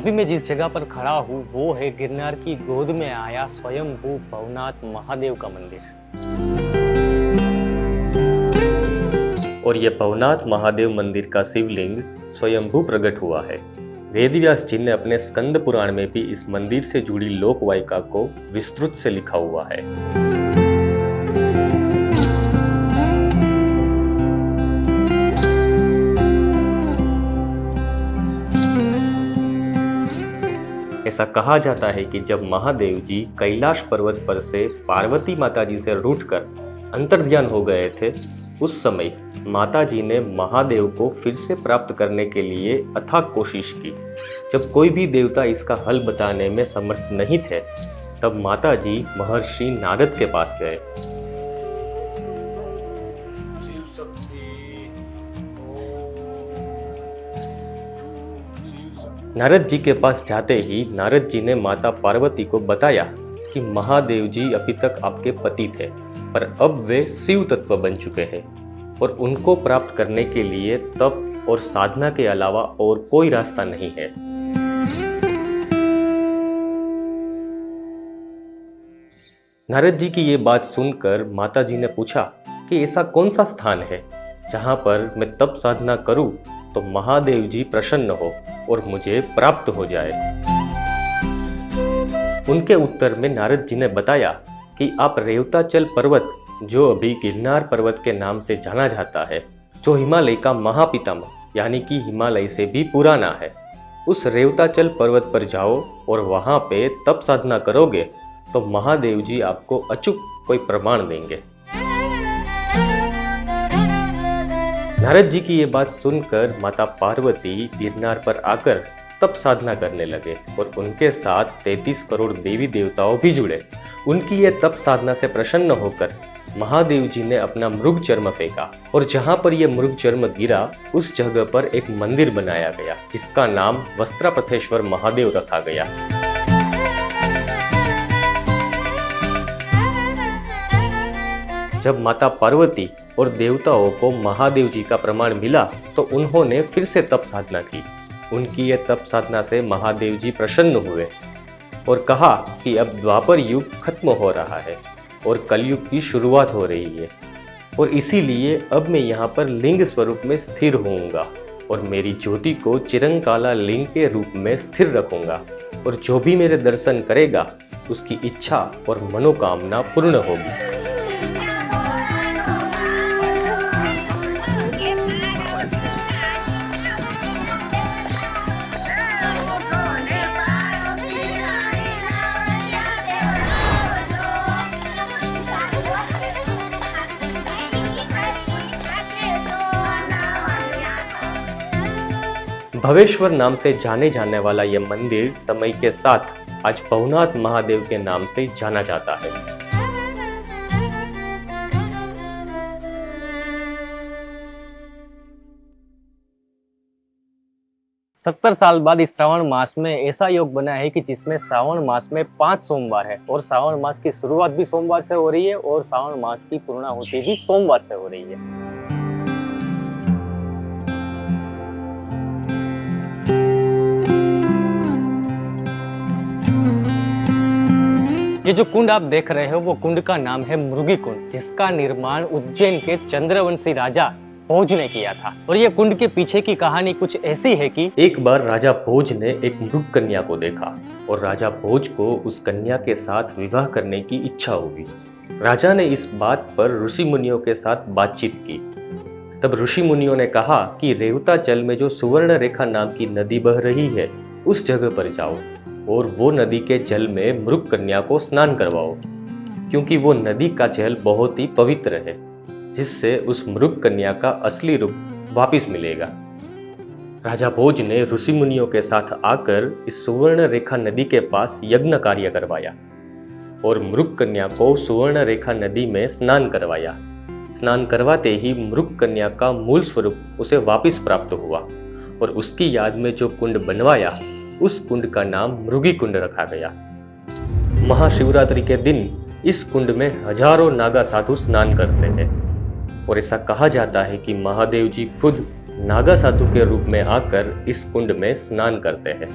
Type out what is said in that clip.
अभी मैं जिस जगह पर खड़ा हूँ वो है गिरनार की गोद में आया स्वयंभू भवनाथ महादेव का मंदिर। और यह भवनाथ महादेव मंदिर का शिवलिंग स्वयंभू प्रकट हुआ है। वेदव्यास जी ने अपने स्कंद पुराण में भी इस मंदिर से जुड़ी लोक वायका को विस्तृत से लिखा हुआ है। ऐसा कहा जाता है कि जब महादेव जी कैलाश पर्वत पर से पार्वती माता जी से रूठकर अंतर्ध्यान हो गए थे, उस समय माता जी ने महादेव को फिर से प्राप्त करने के लिए अथाक कोशिश की। जब कोई भी देवता इसका हल बताने में समर्थ नहीं थे, तब माता जी महर्षि नारद के पास गए। नारद जी के पास जाते ही नारद जी ने माता पार्वती को बताया कि महादेव जी अभी तक आपके पति थे, पर अब वे शिव तत्व बन चुके हैं और उनको प्राप्त करने के लिए तप और साधना के अलावा और कोई रास्ता नहीं है। नारद जी की ये बात सुनकर माता जी ने पूछा कि ऐसा कौन सा स्थान है जहां पर मैं तप साधना करूं तो महादेव जी प्रसन्न हो और मुझे प्राप्त हो जाए। उनके उत्तर में नारद जी ने बताया कि आप रेवताचल पर्वत, जो अभी गिरनार पर्वत के नाम से जाना जाता है, जो हिमालय का महापितामह यानी कि हिमालय से भी पुराना है, उस रेवताचल पर्वत पर जाओ और वहां पे तप साधना करोगे तो महादेव जी आपको अचूक कोई प्रमाण देंगे। नारद जी की ये बात सुनकर माता पार्वती गिरनार पर आकर तप साधना करने लगे और उनके साथ 33 करोड़ देवी देवताओं भी जुड़े। उनकी ये तप साधना से प्रसन्न होकर महादेव जी ने अपना मृग चर्म फेंका और जहां पर यह मृग चर्म गिरा उस जगह पर एक मंदिर बनाया गया, जिसका नाम वस्त्रापथेश्वर महादेव रखा गया। जब माता पार्वती और देवताओं को महादेव जी का प्रमाण मिला तो उन्होंने फिर से तप साधना की। उनकी यह तप साधना से महादेव जी प्रसन्न हुए और कहा कि अब द्वापर युग खत्म हो रहा है और कलयुग की शुरुआत हो रही है और इसीलिए अब मैं यहाँ पर लिंग स्वरूप में स्थिर होऊंगा और मेरी ज्योति को चिरंकाला लिंग के रूप में स्थिर रखूंगा और जो भी मेरे दर्शन करेगा उसकी इच्छा और मनोकामना पूर्ण होगी। भवेश्वर नाम से जाने जाने वाला यह मंदिर समय के साथ आज भवनाथ महादेव के नाम से जाना जाता है। 70 साल बाद इस श्रावण मास में ऐसा योग बना है कि जिसमें श्रावण मास में 5 सोमवार है और श्रावण मास की शुरुआत भी सोमवार से हो रही है और श्रावण मास की पूर्णाहुति भी सोमवार से हो रही है। ये जो कुंड आप देख रहे हो वो कुंड का नाम है मृगी कुंड, जिसका निर्माण उज्जैन के चंद्रवंशी राजा भोज ने किया था। और ये कुंड के पीछे की कहानी कुछ ऐसी है कि एक बार राजा भोज ने एक मृग कन्या को देखा और राजा भोज को उस कन्या के साथ विवाह करने की इच्छा हुई। राजा ने इस बात पर ऋषि मुनियों के साथ बातचीत की। तब ऋषि मुनियों ने कहा कि रेवताचल में जो सुवर्ण रेखा नाम की नदी बह रही है उस जगह पर जाओ और वो नदी के जल में मृग कन्या को स्नान करवाओ, क्योंकि वो नदी का जल बहुत ही पवित्र है, जिससे उस मृग कन्या का असली रूप वापिस मिलेगा। राजा भोज ने ऋषि मुनियों के साथ आकर इस सुवर्ण रेखा नदी के पास यज्ञ कार्य करवाया और मृग कन्या को सुवर्ण रेखा नदी में स्नान करवाया। स्नान करवाते ही मृग कन्या का मूल स्वरूप उसे वापिस प्राप्त हुआ और उसकी याद में जो कुंड बनवाया उस कुंड का नाम मृगी कुंड रखा गया। महाशिवरात्रि के दिन इस कुंड में हजारों नागा साधु स्नान करते हैं और ऐसा कहा जाता है कि महादेव जी खुद नागा साधु के रूप में आकर इस कुंड में स्नान करते हैं।